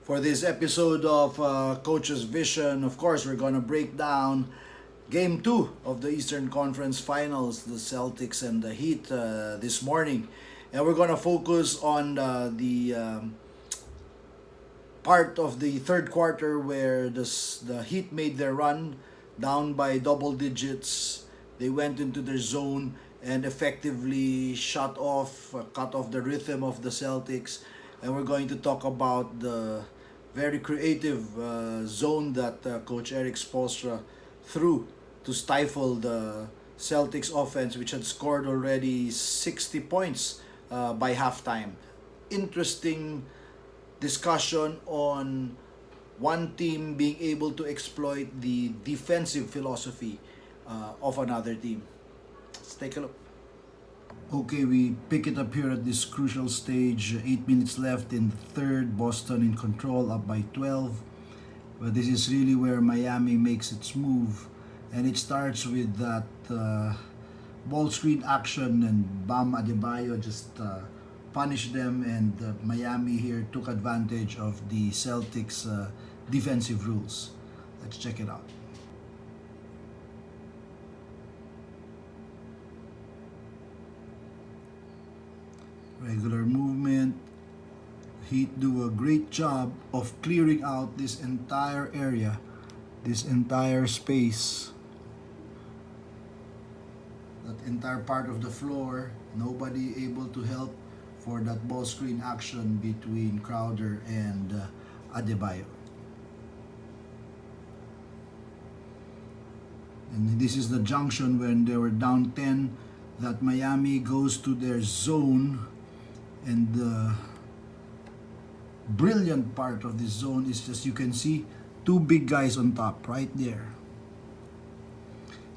For this episode of Coach's Vision, of course, we're going to break down Game 2 of the Eastern Conference Finals, the Celtics and the Heat this morning. And we're going to focus on the part of the third quarter where the Heat made their run down by double digits. They went into their zone and effectively cut off the rhythm of the Celtics. And we're going to talk about the very creative zone that Coach Eric Spoelstra threw to stifle the Celtics offense, which had scored already 60 points by halftime. Interesting discussion on one team being able to exploit the defensive philosophy of another team. Let's take a look. Okay, we pick it up here at this crucial stage. 8 minutes left in the third. Boston in control, up by 12. But this is really where Miami makes its move. And it starts with that ball screen action, and Bam Adebayo just punished them. And Miami here took advantage of the Celtics' defensive rules. Let's check it out. Regular movement. Heat do a great job of clearing out this entire area, this entire space, that entire part of the floor. Nobody able to help for that ball screen action between Crowder and Adebayo. And this is the junction when they were down 10 that Miami goes to their zone. And the brilliant part of this zone is just, you can see two big guys on top right there.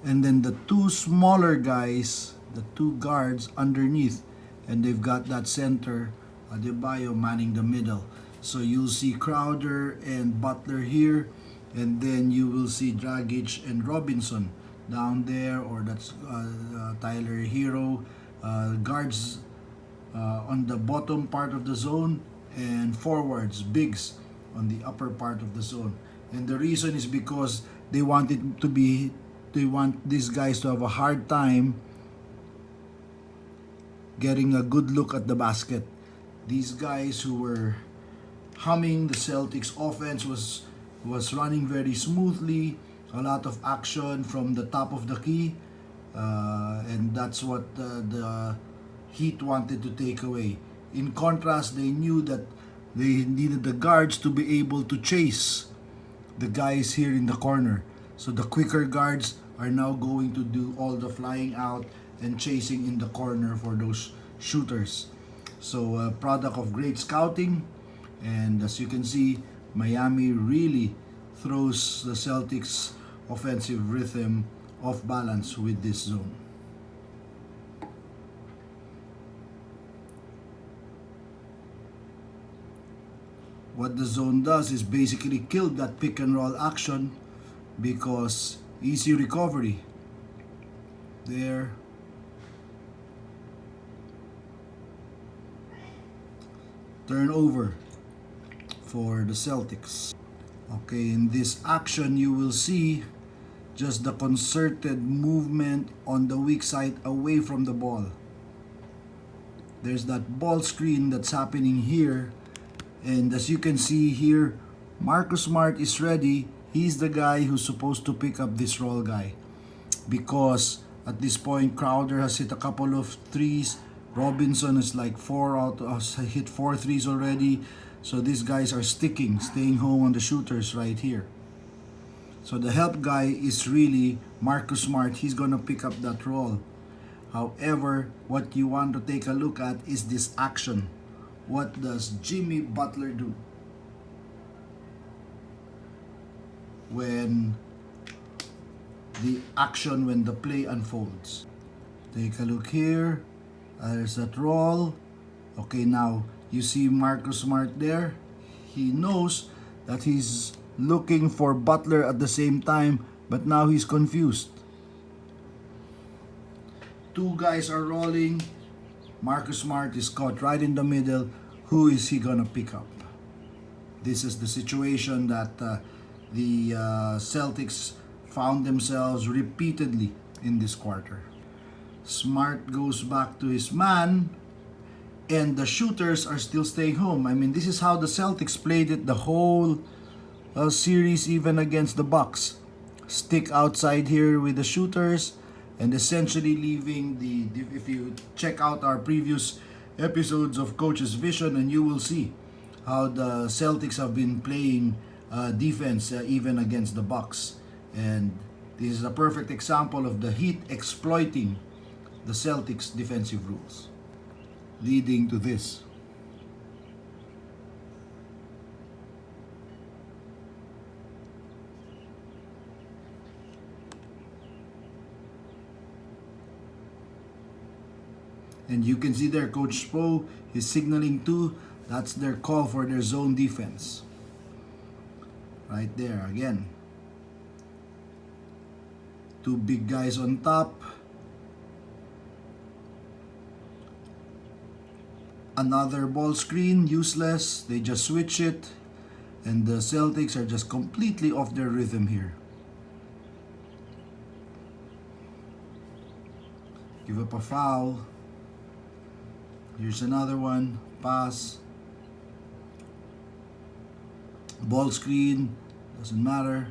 And then the two smaller guys, the two guards underneath. And they've got that center, Adebayo, manning the middle. So you'll see Crowder and Butler here. And then you will see Dragic and Robinson down there, or that's Tyler Hero. Guards on the bottom part of the zone, and forwards, bigs, on the upper part of the zone. And the reason is because they want these guys to have a hard time getting a good look at the basket. These guys who were humming the Celtics offense was running very smoothly, a lot of action from the top of the key, and that's what the Heat wanted to take away. In contrast, they knew that they needed the guards to be able to chase the guys here in the corner. So the quicker guards are now going to do all the flying out and chasing in the corner for those shooters. So a product of great scouting, and as you can see, Miami really throws the Celtics offensive rhythm off balance with this zone. What the zone does is basically kill that pick and roll action, because easy recovery there. Turnover for the Celtics. Okay, in this action you will see just the concerted movement on the weak side away from the ball. There's that ball screen that's happening here. And as you can see here, Marcus Smart is ready. He's the guy who's supposed to pick up this roll guy, because at this point Crowder has hit a couple of threes. Robinson is like hit 4 threes already. So these guys are staying home on the shooters right here. So the help guy is really Marcus Smart. He's gonna pick up that roll. However, what you want to take a look at is this action. What does Jimmy Butler do when the play unfolds? Take a look here. There's that roll. Okay, now you see Marcus Smart there. He knows that he's looking for Butler at the same time, but now he's confused. Two guys are rolling. Marcus Smart is caught right in the middle. Who is he gonna pick up? This is the situation that the Celtics found themselves repeatedly in this quarter. Smart goes back to his man, and the shooters are still staying home. I mean, this is how the Celtics played it the whole series, even against the Bucks. Stick outside here with the shooters, and essentially leaving if you check out our previous episodes of Coach's Vision, and you will see how the Celtics have been playing defense even against the Bucks. And this is a perfect example of the Heat exploiting the Celtics defensive rules, leading to this. And you can see there, Coach Spo is signaling too. That's their call for their zone defense. Right there, again. Two big guys on top. Another ball screen, useless. They just switch it. And the Celtics are just completely off their rhythm here. Give up a foul. Here's another one. Pass. Ball screen. Doesn't matter.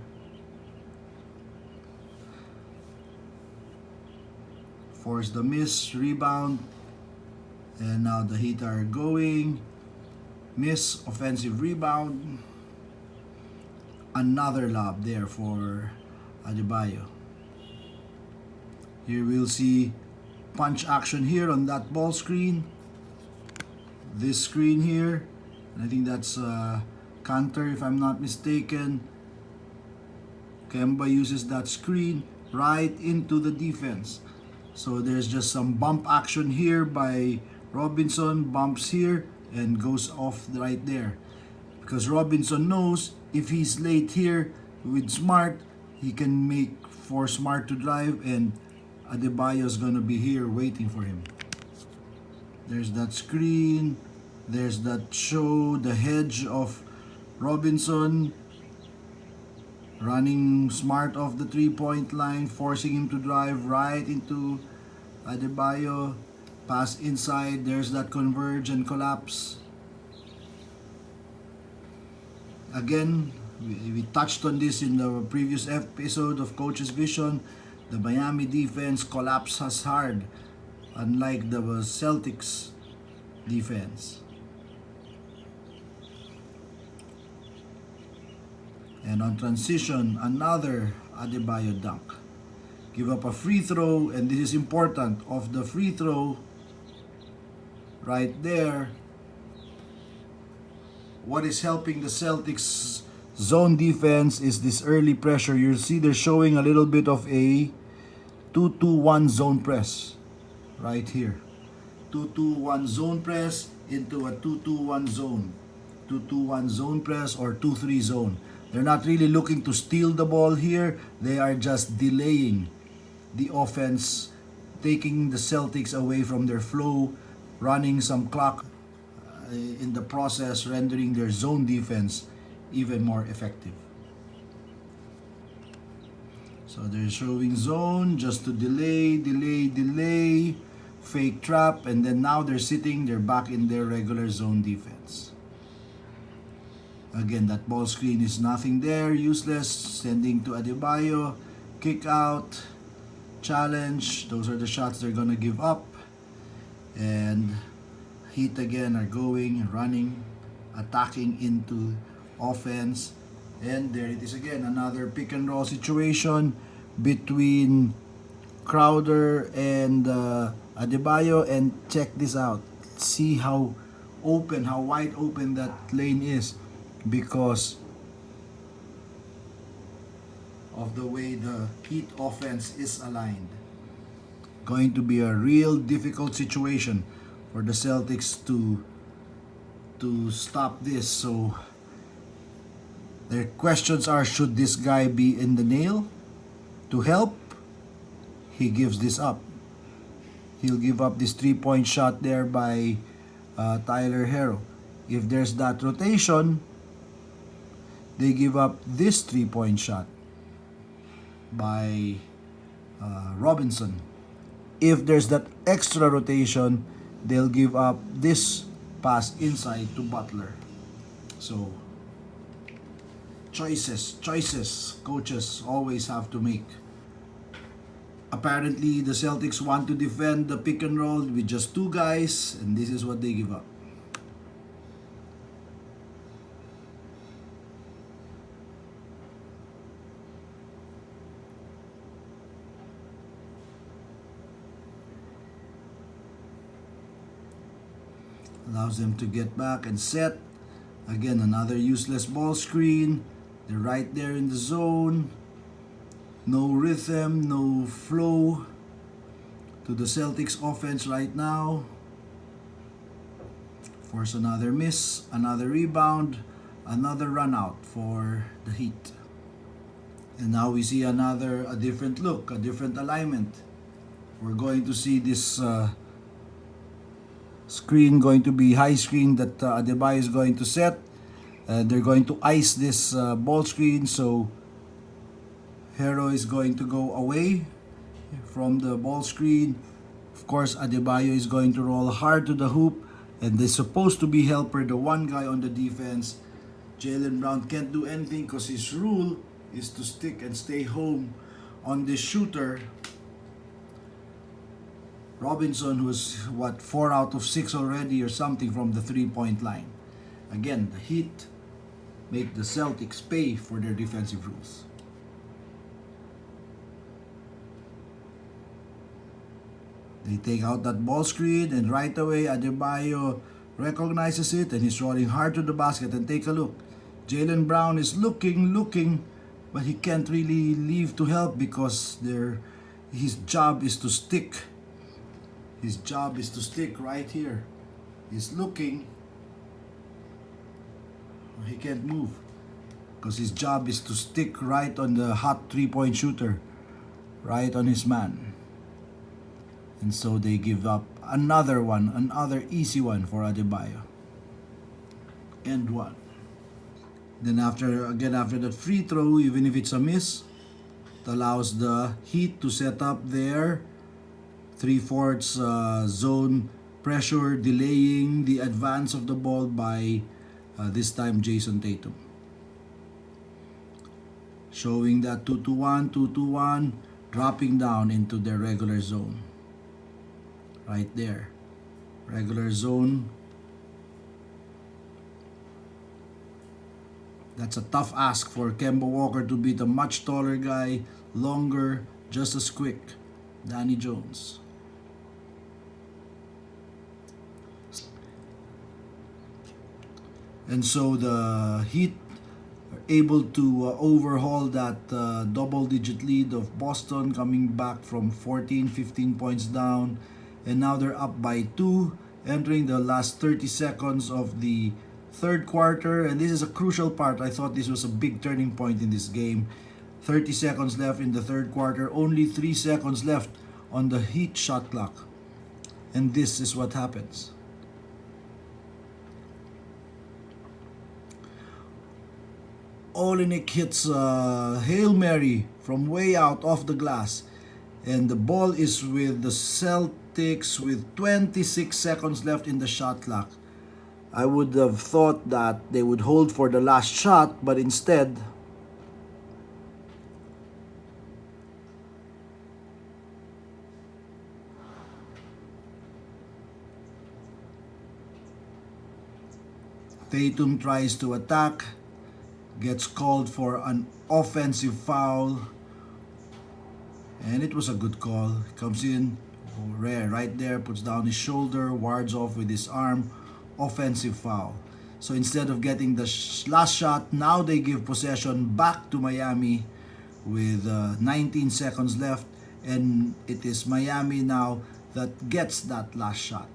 Force the miss. Rebound. And now the Heat are going. Miss. Offensive rebound. Another lob there for Adebayo. Here we'll see punch action here on that ball screen. This screen here, and I think that's Cantor if I'm not mistaken. Kemba uses that screen right into the defense. So there's just some bump action here by Robinson, bumps here and goes off right there. Because Robinson knows if he's late here with Smart, he can make for Smart to drive, and Adebayo's gonna be here waiting for him. There's that screen. There's that show, the hedge of Robinson running Smart off the 3-point line, forcing him to drive right into Adebayo. Pass inside. There's that converge and collapse. Again, we touched on this in the previous episode of Coach's Vision. The Miami defense collapses hard, unlike the Celtics defense. And on transition, another Adebayo dunk. Give up a free throw, and this is important. Off the free throw, right there, what is helping the Celtics zone defense is this early pressure. You'll see they're showing a little bit of a 2-2-1 zone press right here. 2-2-1 zone press into a 2-2-1 zone. 2-2-1 zone press or 2-3 zone. They're not really looking to steal the ball here. They are just delaying the offense, taking the Celtics away from their flow, running some clock in the process, rendering their zone defense even more effective. So they're showing zone just to delay, fake trap, and then now they're back in their regular zone defense. Again, that ball screen is nothing there, useless, sending to Adebayo, kick out, challenge. Those are the shots they're gonna give up. And Heat again are going, running, attacking into offense. And there it is again, another pick and roll situation between Crowder and Adebayo. And check this out. See how wide open that lane is because of the way the Heat offense is aligned. Going to be a real difficult situation for the Celtics to stop this. So their questions are, should this guy be in the nail to help? He gives this up. He'll give up this 3-point shot there by Tyler Herro. If there's that rotation, they give up this 3-point shot by Robinson. If there's that extra rotation, they'll give up this pass inside to Butler. So, choices coaches always have to make. Apparently, the Celtics want to defend the pick and roll with just two guys, and this is what they give up. Allows them to get back and set. Again, another useless ball screen. They're right there in the zone. No rhythm, no flow to the Celtics offense right now. Force another miss, another rebound, another run out for the Heat. And now we see a different look, a different alignment. We're going to see this screen going to be high screen that Adebayo is going to set. They're going to ice this ball screen, so Hero is going to go away from the ball screen. Of course, Adebayo is going to roll hard to the hoop, and they're supposed to be helper, the one guy on the defense. Jaylen Brown can't do anything because his rule is to stick and stay home on this shooter. Robinson, who's 4 out of 6 already or something from the 3-point line. Again, the Heat make the Celtics pay for their defensive rules. They take out that ball screen, and right away Adebayo recognizes it, and he's rolling hard to the basket. And take a look. Jaylen Brown is looking, but he can't really leave to help because his job is to stick. His job is to stick right here. He's looking. He can't move because his job is to stick right on the hot 3-point shooter, right on his man. And so they give up another easy one for Adebayo. And one. Then after that free throw, even if it's a miss, it allows the Heat to set up their 3/4 zone pressure, delaying the advance of the ball by this time Jason Tatum. Showing that 2-2-1, dropping down into their regular zone. Right there. Regular zone. That's a tough ask for Kemba Walker to beat a much taller guy, longer, just as quick. Danny Jones. And so the Heat are able to overhaul that double-digit lead of Boston, coming back from 14-15 points down. And now they're up by 2, entering the last 30 seconds of the third quarter. And this is a crucial part. I thought this was a big turning point in this game. 30 seconds left in the third quarter. Only 3 seconds left on the Heat shot clock. And this is what happens. Olenek hits a Hail Mary from way out off the glass. And the ball is with the Celtics with 26 seconds left in the shot clock. I would have thought that they would hold for the last shot, but instead, Tatum tries to attack, gets called for an offensive foul, and it was a good call. Comes in, right there, puts down his shoulder, wards off with his arm, offensive foul. So instead of getting the last shot, now they give possession back to Miami with 19 seconds left, and it is Miami now that gets that last shot.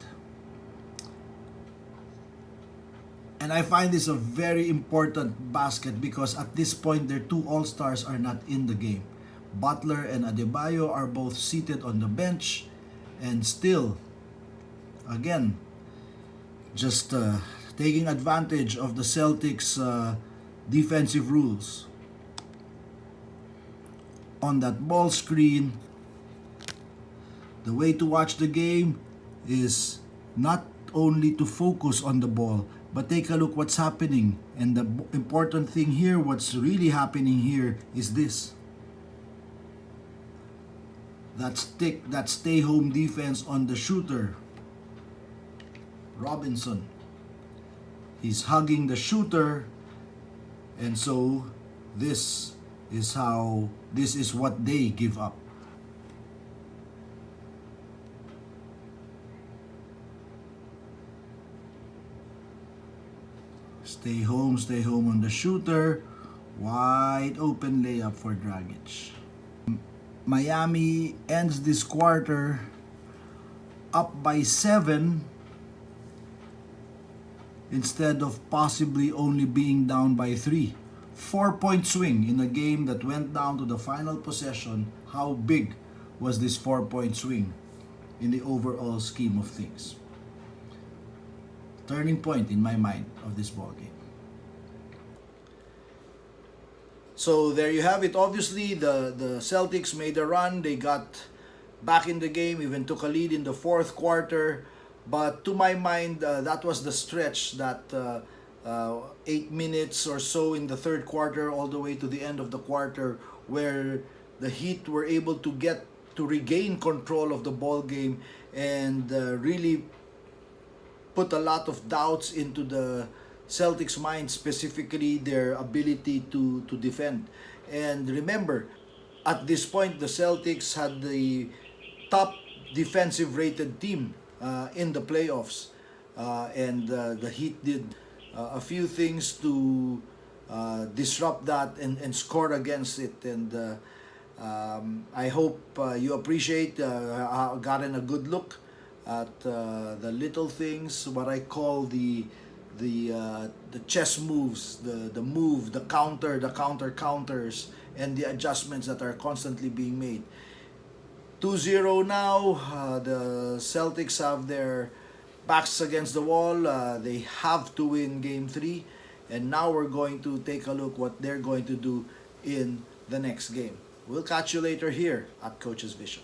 And I find this a very important basket because at this point their two all-stars are not in the game. Butler and Adebayo are both seated on the bench, and still, again, just taking advantage of the Celtics' defensive rules. On that ball screen, the way to watch the game is not only to focus on the ball, but take a look what's happening. And the important thing here, what's really happening here is this. That stay home defense on the shooter, Robinson. He's hugging the shooter, and so this is what they give up. Stay home on the shooter. Wide open layup for Dragic. Miami ends this quarter up by 7 instead of possibly only being down by 3. 4-point swing in a game that went down to the final possession. How big was this 4-point swing in the overall scheme of things? Turning point in my mind of this ball game. So there you have it. Obviously, the Celtics made a run. They got back in the game, even took a lead in the fourth quarter. But to my mind, that was the stretch, that 8 minutes or so in the third quarter, all the way to the end of the quarter, where the Heat were able to regain control of the ball game and really put a lot of doubts into the Celtics' mind, specifically their ability to defend. And remember, at this point, the Celtics had the top defensive rated team in the playoffs. And the Heat did a few things to disrupt that and score against it. And I hope you appreciate, gotten a good look at the little things, what I call the chess moves, the counters, and the adjustments that are constantly being made. 2-0 now. The Celtics have their backs against the wall. They have to win Game 3. And now we're going to take a look what they're going to do in the next game. We'll catch you later here at Coach's Vision.